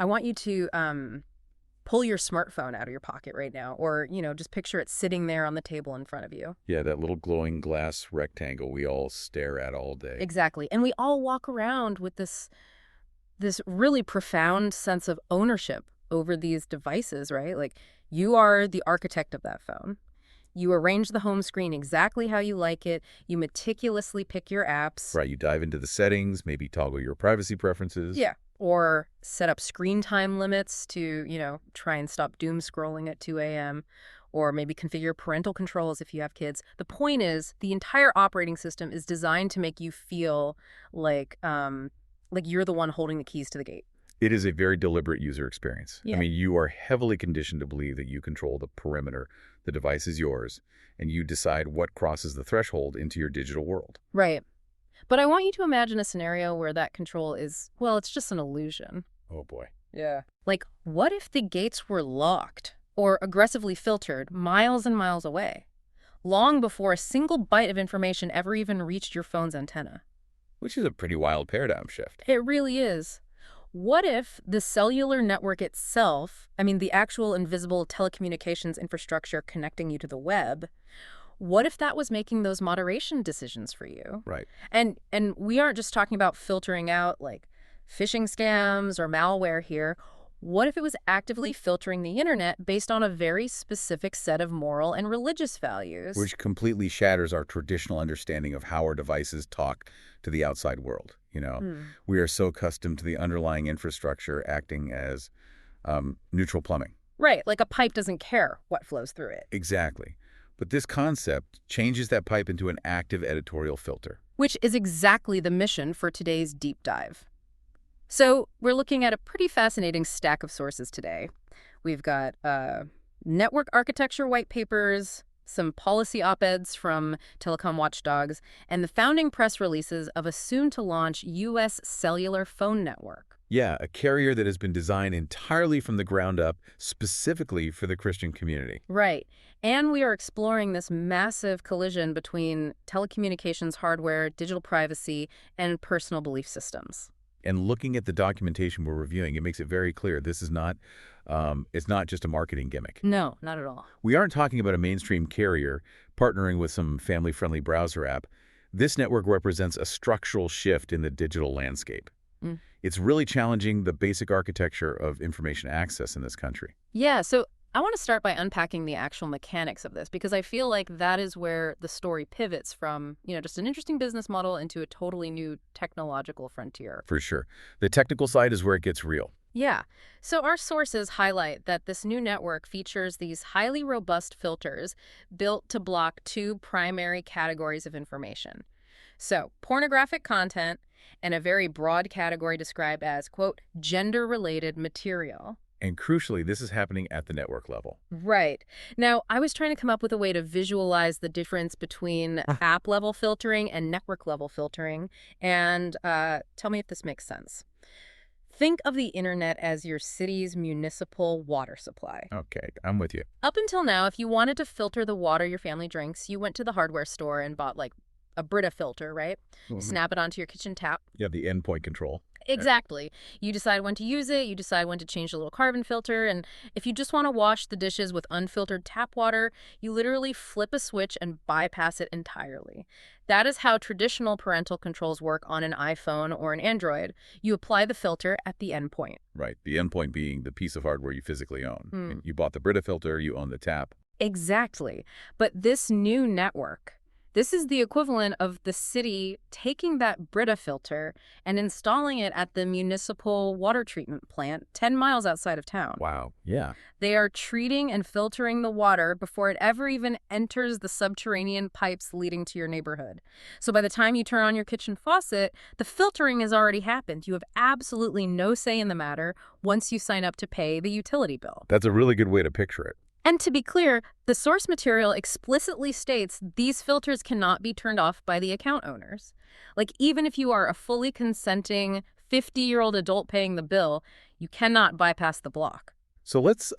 I want you to pull your smartphone out of your pocket right now, or, just picture it sitting there on the table in front of you. Yeah, that little glowing glass rectangle we all stare at all day. Exactly. And we all walk around with this really profound sense of ownership over these devices, right? Like, you are the architect of that phone. You arrange the home screen exactly how you like it. You meticulously pick your apps. Right, you dive into the settings, maybe toggle your privacy preferences. Yeah. Or set up screen time limits to, try and stop doom scrolling at 2 a.m. Or maybe configure parental controls if you have kids. The point is, the entire operating system is designed to make you feel like you're the one holding the keys to the gate. It is a very deliberate user experience. Yeah. I mean, you are heavily conditioned to believe that you control the perimeter, the device is yours, and you decide what crosses the threshold into your digital world. Right. But I want you to imagine a scenario where that control is, well, it's just an illusion. Oh, boy. Yeah. Like, what if the gates were locked or aggressively filtered miles and miles away, long before a single byte of information ever even reached your phone's antenna? Which is a pretty wild paradigm shift. It really is. What if the cellular network itself, the actual invisible telecommunications infrastructure connecting you to the web, what if that was making those moderation decisions for you? Right. And we aren't just talking about filtering out like phishing scams or malware here. What if it was actively filtering the internet based on a very specific set of moral and religious values? Which completely shatters our traditional understanding of how our devices talk to the outside world. We are so accustomed to the underlying infrastructure acting as neutral plumbing. Right, like a pipe doesn't care what flows through it. Exactly. But this concept changes that pipe into an active editorial filter. Which is exactly the mission for today's deep dive. So we're looking at a pretty fascinating stack of sources today. We've got network architecture white papers, some policy op-eds from telecom watchdogs, and the founding press releases of a soon-to-launch U.S. cellular phone network. Yeah, a carrier that has been designed entirely from the ground up, specifically for the Christian community. Right. And we are exploring this massive collision between telecommunications hardware, digital privacy, and personal belief systems. And looking at the documentation we're reviewing, it makes it very clear this is not, it's not just a marketing gimmick. No, not at all. We aren't talking about a mainstream carrier partnering with some family-friendly browser app. This network represents a structural shift in the digital landscape. It's really challenging the basic architecture of information access in this country. Yeah, so I want to start by unpacking the actual mechanics of this, because I feel like that is where the story pivots from, just an interesting business model into a totally new technological frontier. For sure. The technical side is where it gets real. Yeah. So our sources highlight that this new network features these highly robust filters built to block two primary categories of information. So pornographic content and a very broad category described as, quote, gender-related material. And crucially, this is happening at the network level. Right. Now, I was trying to come up with a way to visualize the difference between app-level filtering and network-level filtering, and tell me if this makes sense. Think of the internet as your city's municipal water supply. Okay, I'm with you. Up until now, if you wanted to filter the water your family drinks, you went to the hardware store and bought like a Brita filter, right? Snap it onto your kitchen tap. Yeah, the endpoint control. Exactly. You decide when to use it, you decide when to change the little carbon filter, and if you just want to wash the dishes with unfiltered tap water, you literally flip a switch and bypass it entirely. That is how traditional parental controls work on an iPhone or an Android. You apply the filter at the endpoint. Right, the endpoint being the piece of hardware you physically own. You bought the Brita filter, you own the tap. Exactly. But this new network, this is the equivalent of the city taking that Brita filter and installing it at the municipal water treatment plant 10 miles outside of town. Wow, yeah. They are treating and filtering the water before it ever even enters the subterranean pipes leading to your neighborhood. So by the time you turn on your kitchen faucet, the filtering has already happened. You have absolutely no say in the matter once you sign up to pay the utility bill. That's a really good way to picture it. And to be clear, the source material explicitly states these filters cannot be turned off by the account owners. Like, even if you are a fully consenting 50-year-old adult paying the bill, you cannot bypass the block. So let's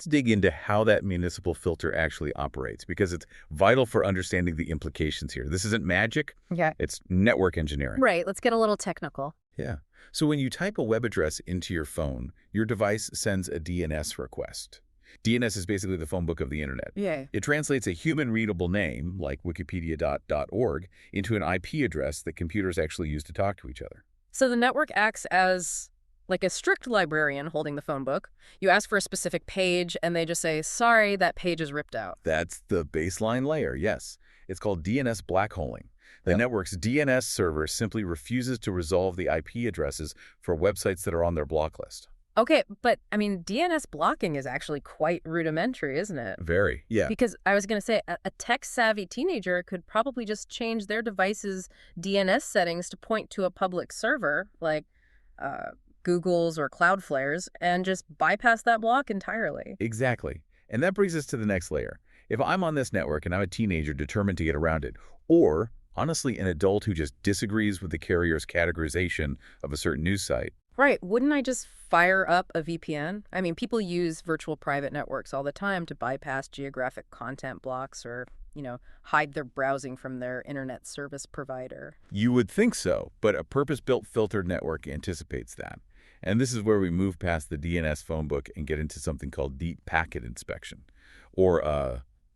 dig into how that municipal filter actually operates, because it's vital for understanding the implications here. This isn't magic. Yeah. It's network engineering. Right. Let's get a little technical. Yeah. So when you type a web address into your phone, your device sends a DNS request. DNS is basically the phone book of the internet. Yeah. It translates a human-readable name, like wikipedia.org, into an IP address that computers actually use to talk to each other. So the network acts as like a strict librarian holding the phone book. You ask for a specific page, and they just say, sorry, that page is ripped out. That's the baseline layer, yes. It's called DNS blackholing. The Yep. network's DNS server simply refuses to resolve the IP addresses for websites that are on their block list. Okay, but I mean, DNS blocking is actually quite rudimentary, isn't it? Very, yeah. Because I was going to say, a tech-savvy teenager could probably just change their device's DNS settings to point to a public server, like Google's or Cloudflare's, and just bypass that block entirely. Exactly. And that brings us to the next layer. If I'm on this network and I'm a teenager determined to get around it, or, honestly, an adult who just disagrees with the carrier's categorization of a certain news site. Right. Wouldn't I just fire up a VPN? I mean, people use virtual private networks all the time to bypass geographic content blocks or, hide their browsing from their internet service provider. You would think so, but a purpose-built filtered network anticipates that. And this is where we move past the DNS phone book and get into something called deep packet inspection, or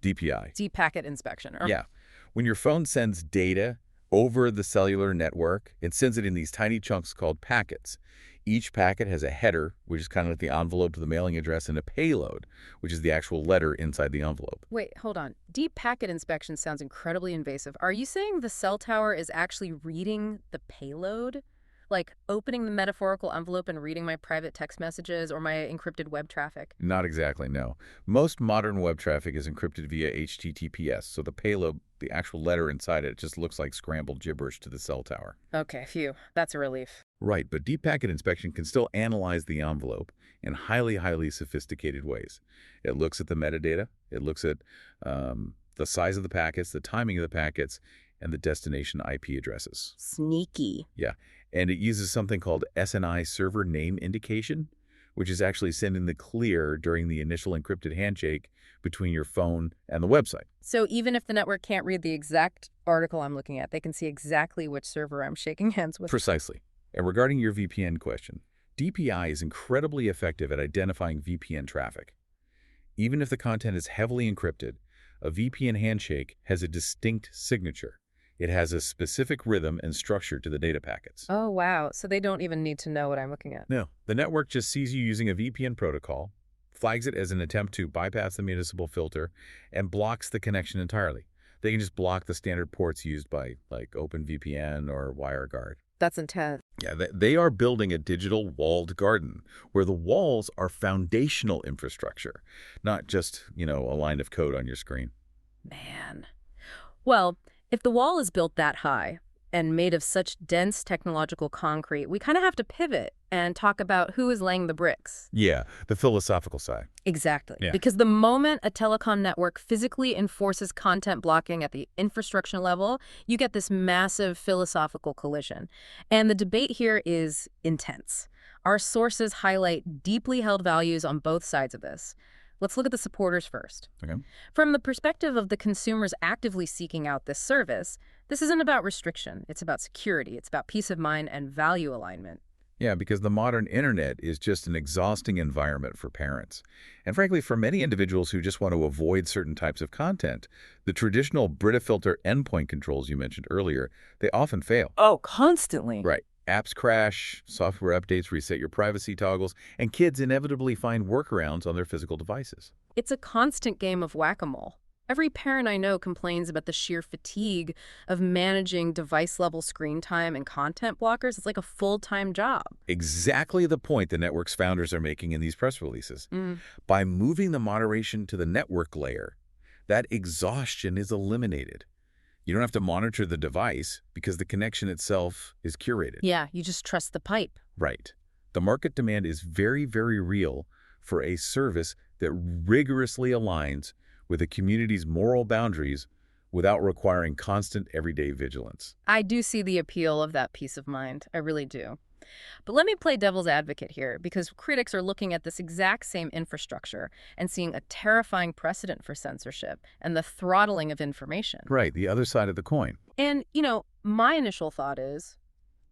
DPI. Deep packet inspection. Yeah. When your phone sends data over the cellular network, it sends it in these tiny chunks called packets. Each packet has a header, which is kind of like the envelope to the mailing address, and a payload, which is the actual letter inside the envelope. Wait, hold on. Deep packet inspection sounds incredibly invasive. Are you saying the cell tower is actually reading the payload? Like opening the metaphorical envelope and reading my private text messages or my encrypted web traffic? Not exactly, no. Most modern web traffic is encrypted via HTTPS, so the payload, the actual letter inside it, just looks like scrambled gibberish to the cell tower. Okay, phew. That's a relief. Right, but deep packet inspection can still analyze the envelope in highly, highly sophisticated ways. It looks at the metadata, it looks at the size of the packets, the timing of the packets, and the destination IP addresses. Sneaky. Yeah, and it uses something called SNI server name indication, which is actually sending the clear during the initial encrypted handshake between your phone and the website. So even if the network can't read the exact article I'm looking at, they can see exactly which server I'm shaking hands with. Precisely. And regarding your VPN question, DPI is incredibly effective at identifying VPN traffic. Even if the content is heavily encrypted, a VPN handshake has a distinct signature. It has a specific rhythm and structure to the data packets. Oh, wow. So they don't even need to know what I'm looking at. No, the network just sees you using a VPN protocol, flags it as an attempt to bypass the municipal filter, and blocks the connection entirely. They can just block the standard ports used by, like, OpenVPN or WireGuard. That's intense. Yeah, they are building a digital walled garden where the walls are foundational infrastructure, not just, a line of code on your screen. Man. Well, if the wall is built that high and made of such dense technological concrete, we kind of have to pivot and talk about who is laying the bricks. Yeah, the philosophical side. Exactly. Yeah. Because the moment a telecom network physically enforces content blocking at the infrastructure level, you get this massive philosophical collision. And the debate here is intense. Our sources highlight deeply held values on both sides of this. Let's look at the supporters first. Okay. From the perspective of the consumers actively seeking out this service, this isn't about restriction. It's about security. It's about peace of mind and value alignment. Yeah, because the modern internet is just an exhausting environment for parents. And frankly, for many individuals who just want to avoid certain types of content, the traditional Brita filter endpoint controls you mentioned earlier, they often fail. Oh, constantly. Right. Apps crash, software updates reset your privacy toggles, and kids inevitably find workarounds on their physical devices. It's a constant game of whack-a-mole. Every parent I know complains about the sheer fatigue of managing device-level screen time and content blockers. It's like a full-time job. Exactly the point the network's founders are making in these press releases. By moving the moderation to the network layer, that exhaustion is eliminated. You don't have to monitor the device because the connection itself is curated. Yeah, you just trust the pipe. Right. The market demand is very, very real for a service that rigorously aligns with a community's moral boundaries without requiring constant everyday vigilance. I do see the appeal of that peace of mind. I really do. But let me play devil's advocate here, because critics are looking at this exact same infrastructure and seeing a terrifying precedent for censorship and the throttling of information. Right, the other side of the coin. And, my initial thought is,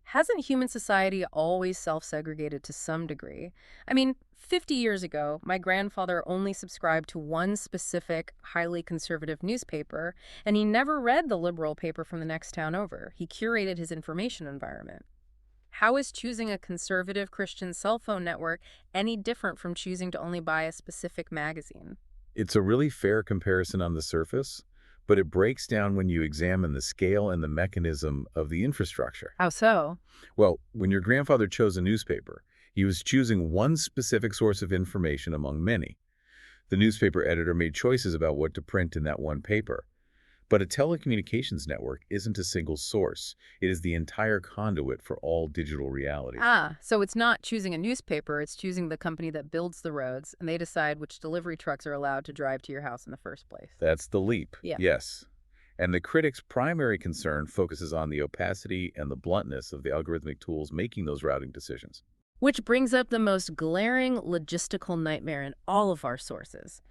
Hasn't human society always self-segregated to some degree? I mean, 50 years ago, my grandfather only subscribed to one specific, highly conservative newspaper, and he never read the liberal paper from the next town over. He curated his information environment. How is choosing a conservative Christian cell phone network any different from choosing to only buy a specific magazine? It's a really fair comparison on the surface, but it breaks down when you examine the scale and the mechanism of the infrastructure. How so? Well, when your grandfather chose a newspaper, he was choosing one specific source of information among many. The newspaper editor made choices about what to print in that one paper. But a telecommunications network isn't a single source. It is the entire conduit for all digital realities. Ah, so it's not choosing a newspaper, it's choosing the company that builds the roads, and they decide which delivery trucks are allowed to drive to your house in the first place. That's the leap. Yeah. Yes. And the critic's primary concern focuses on the opacity and the bluntness of the algorithmic tools making those routing decisions. Which brings up the most glaring logistical nightmare in all of our sources.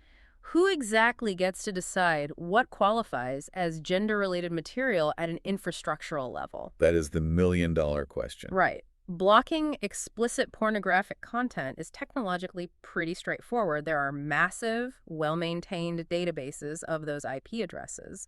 Who exactly gets to decide what qualifies as gender-related material at an infrastructural level? That is the million-dollar question. Right. Blocking explicit pornographic content is technologically pretty straightforward. There are massive, well-maintained databases of those IP addresses.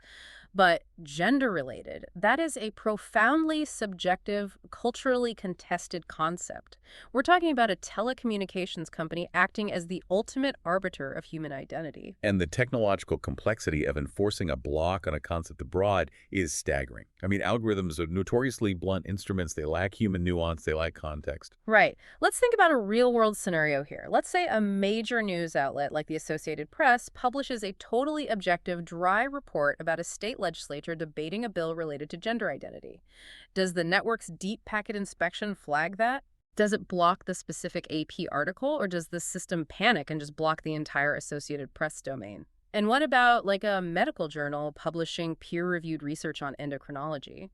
But gender-related, that is a profoundly subjective, culturally contested concept. We're talking about a telecommunications company acting as the ultimate arbiter of human identity. And the technological complexity of enforcing a block on a concept abroad is staggering. I mean, algorithms are notoriously blunt instruments. They lack human nuance. They lack context. Right. Let's think about a real-world scenario here. Let's say a major news outlet like the Associated Press publishes a totally objective, dry report about a state legislature debating a bill related to gender identity. Does the network's deep packet inspection flag that? Does it block the specific AP article, or does the system panic and just block the entire Associated Press domain? And what about like a medical journal publishing peer-reviewed research on endocrinology?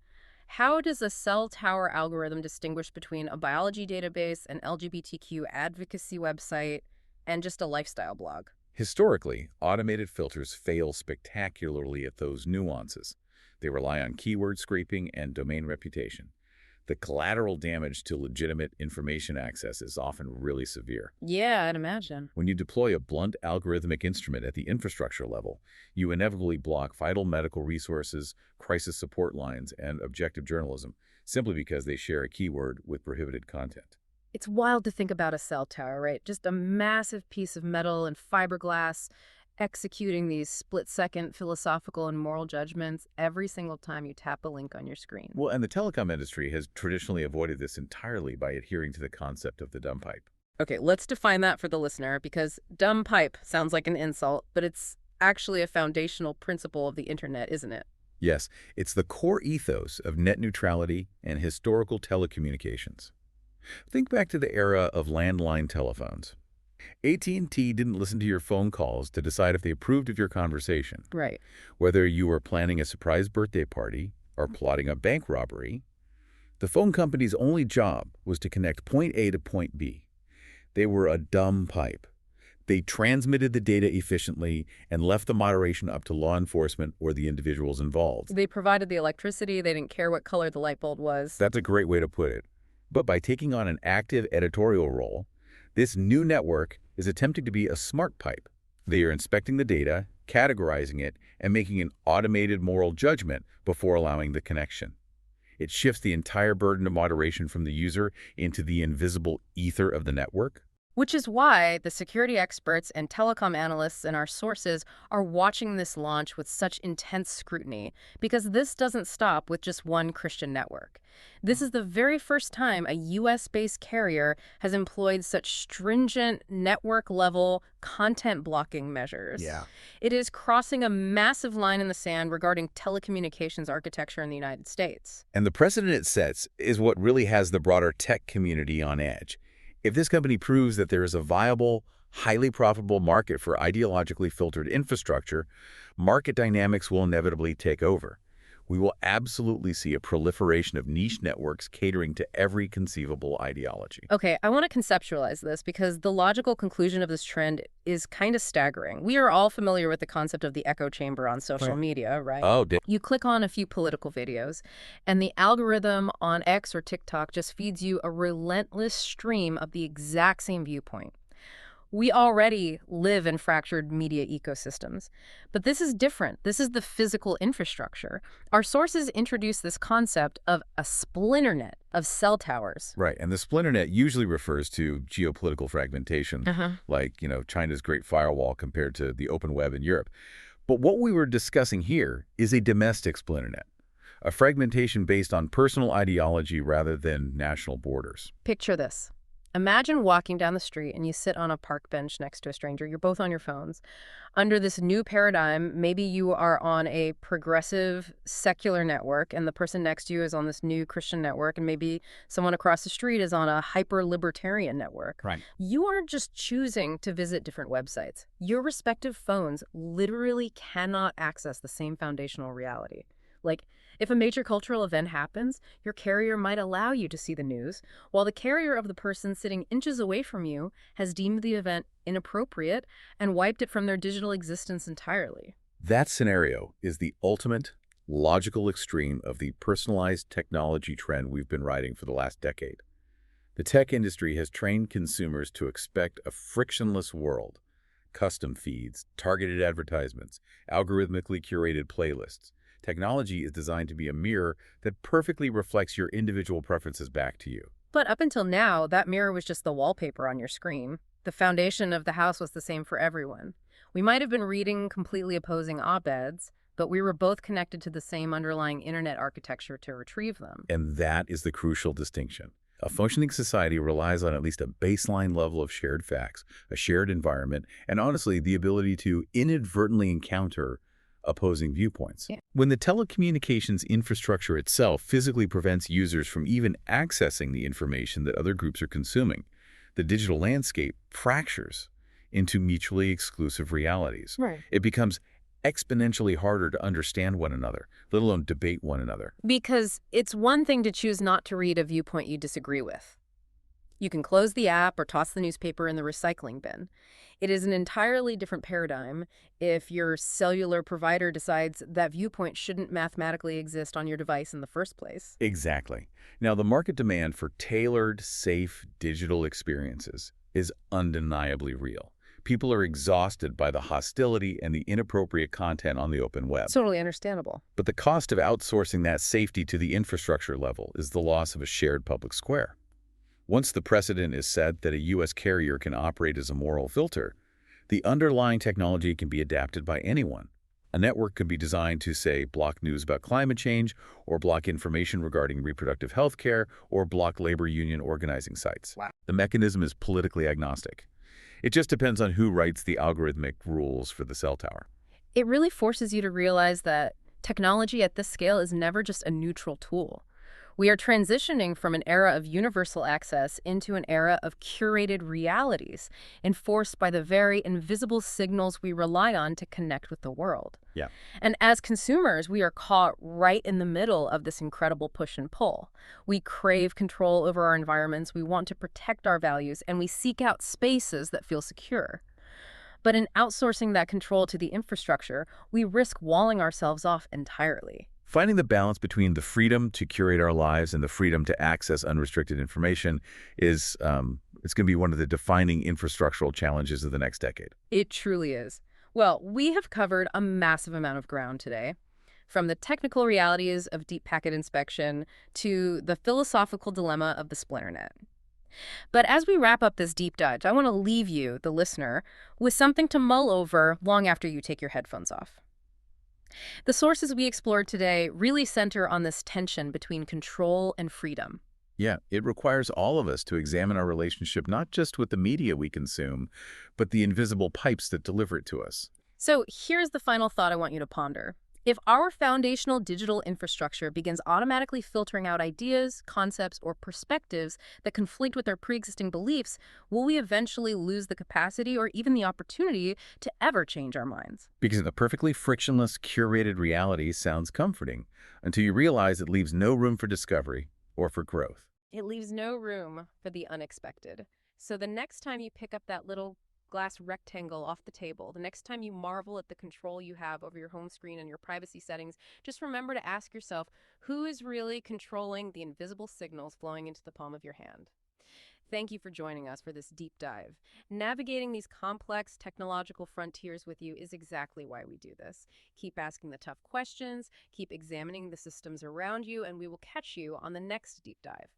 How does a cell tower algorithm distinguish between a biology database, an LGBTQ advocacy website, and just a lifestyle blog? Historically, automated filters fail spectacularly at those nuances. They rely on keyword scraping and domain reputation. The collateral damage to legitimate information access is often really severe. Yeah, I'd imagine. When you deploy a blunt algorithmic instrument at the infrastructure level, you inevitably block vital medical resources, crisis support lines, and objective journalism simply because they share a keyword with prohibited content. It's wild to think about a cell tower, right? Just a massive piece of metal and fiberglass executing these split-second philosophical and moral judgments every single time you tap a link on your screen. Well, and the telecom industry has traditionally avoided this entirely by adhering to the concept of the dumb pipe. Okay, let's define that for the listener, because dumb pipe sounds like an insult, but it's actually a foundational principle of the internet, isn't it? Yes, it's the core ethos of net neutrality and historical telecommunications. Think back to the era of landline telephones. AT&T didn't listen to your phone calls to decide if they approved of your conversation. Right. Whether you were planning a surprise birthday party or plotting a bank robbery, the phone company's only job was to connect point A to point B. They were a dumb pipe. They transmitted the data efficiently and left the moderation up to law enforcement or the individuals involved. They provided the electricity. They didn't care what color the light bulb was. That's a great way to put it. But by taking on an active editorial role, this new network is attempting to be a smart pipe. They are inspecting the data, categorizing it, and making an automated moral judgment before allowing the connection. It shifts the entire burden of moderation from the user into the invisible ether of the network. Which is why the security experts and telecom analysts in our sources are watching this launch with such intense scrutiny, because this doesn't stop with just one Christian network. This is the very first time a US-based carrier has employed such stringent network-level content blocking measures. Yeah. It is crossing a massive line in the sand regarding telecommunications architecture in the United States. And the precedent it sets is what really has the broader tech community on edge. If this company proves that there is a viable, highly profitable market for ideologically filtered infrastructure, market dynamics will inevitably take over. We will absolutely see a proliferation of niche networks catering to every conceivable ideology. Okay, I want to conceptualize this because the logical conclusion of this trend is kind of staggering. We are all familiar with the concept of the echo chamber on social Right. media, right? Oh, You click on a few political videos, and the algorithm on X or TikTok just feeds you a relentless stream of the exact same viewpoint. We already live in fractured media ecosystems, but this is different. This is the physical infrastructure. Our sources introduce this concept of a splinter net of cell towers. right. And the splinter net usually refers to geopolitical fragmentation, Uh-huh. like, China's Great Firewall compared to the open web in Europe. But what we were discussing here is a domestic splinter net, a fragmentation based on personal ideology rather than national borders. Picture this. Imagine walking down the street and you sit on a park bench next to a stranger. You're both on your phones. Under this new paradigm, maybe you are on a progressive secular network and the person next to you is on this new Christian network, and maybe someone across the street is on a hyper-libertarian network. Right. You aren't just choosing to visit different websites. Your respective phones literally cannot access the same foundational reality. Like, if a major cultural event happens, your carrier might allow you to see the news, while the carrier of the person sitting inches away from you has deemed the event inappropriate and wiped it from their digital existence entirely. That scenario is the ultimate logical extreme of the personalized technology trend we've been riding for the last decade. The tech industry has trained consumers to expect a frictionless world, custom feeds, targeted advertisements, algorithmically curated playlists. Technology is designed to be a mirror that perfectly reflects your individual preferences back to you. But up until now, that mirror was just the wallpaper on your screen. The foundation of the house was the same for everyone. We might have been reading completely opposing op-eds, but we were both connected to the same underlying internet architecture to retrieve them. And that is the crucial distinction. A functioning society relies on at least a baseline level of shared facts, a shared environment, and honestly, the ability to inadvertently encounter opposing viewpoints. Yeah. When the telecommunications infrastructure itself physically prevents users from even accessing the information that other groups are consuming, the digital landscape fractures into mutually exclusive realities. Right. It becomes exponentially harder to understand one another, let alone debate one another. Because it's one thing to choose not to read a viewpoint you disagree with. You can close the app or toss the newspaper in the recycling bin. It is an entirely different paradigm if your cellular provider decides that viewpoint shouldn't mathematically exist on your device in the first place. Exactly. Now, the market demand for tailored, safe digital experiences is undeniably real. People are exhausted by the hostility and the inappropriate content on the open web. Totally understandable. But the cost of outsourcing that safety to the infrastructure level is the loss of a shared public square. Once the precedent is set that a U.S. carrier can operate as a moral filter, the underlying technology can be adapted by anyone. A network can be designed to, say, block news about climate change, or block information regarding reproductive health care, or block labor union organizing sites. Wow. The mechanism is politically agnostic. It just depends on who writes the algorithmic rules for the cell tower. It really forces you to realize that technology at this scale is never just a neutral tool. We are transitioning from an era of universal access into an era of curated realities, enforced by the very invisible signals we rely on to connect with the world. Yeah. And as consumers, we are caught right in the middle of this incredible push and pull. We crave control over our environments, we want to protect our values, and we seek out spaces that feel secure. But in outsourcing that control to the infrastructure, we risk walling ourselves off entirely. Finding the balance between the freedom to curate our lives and the freedom to access unrestricted information is it's going to be one of the defining infrastructural challenges of the next decade. It truly is. Well, we have covered a massive amount of ground today, from the technical realities of deep packet inspection to the philosophical dilemma of the splinter net. But as we wrap up this deep dive, I want to leave you, the listener, with something to mull over long after you take your headphones off. The sources we explored today really center on this tension between control and freedom. Yeah, it requires all of us to examine our relationship not just with the media we consume, but the invisible pipes that deliver it to us. So here's the final thought I want you to ponder. If our foundational digital infrastructure begins automatically filtering out ideas, concepts, or perspectives that conflict with our pre-existing beliefs, will we eventually lose the capacity or even the opportunity to ever change our minds? Because the perfectly frictionless, curated reality sounds comforting until you realize it leaves no room for discovery or for growth. It leaves no room for the unexpected. So the next time you pick up that little glass rectangle off the table, the next time you marvel at the control you have over your home screen and your privacy settings, just remember to ask yourself, who is really controlling the invisible signals flowing into the palm of your hand? Thank you for joining us for this deep dive. Navigating these complex technological frontiers with you is exactly why we do this. Keep asking the tough questions, keep examining the systems around you, and we will catch you on the next deep dive.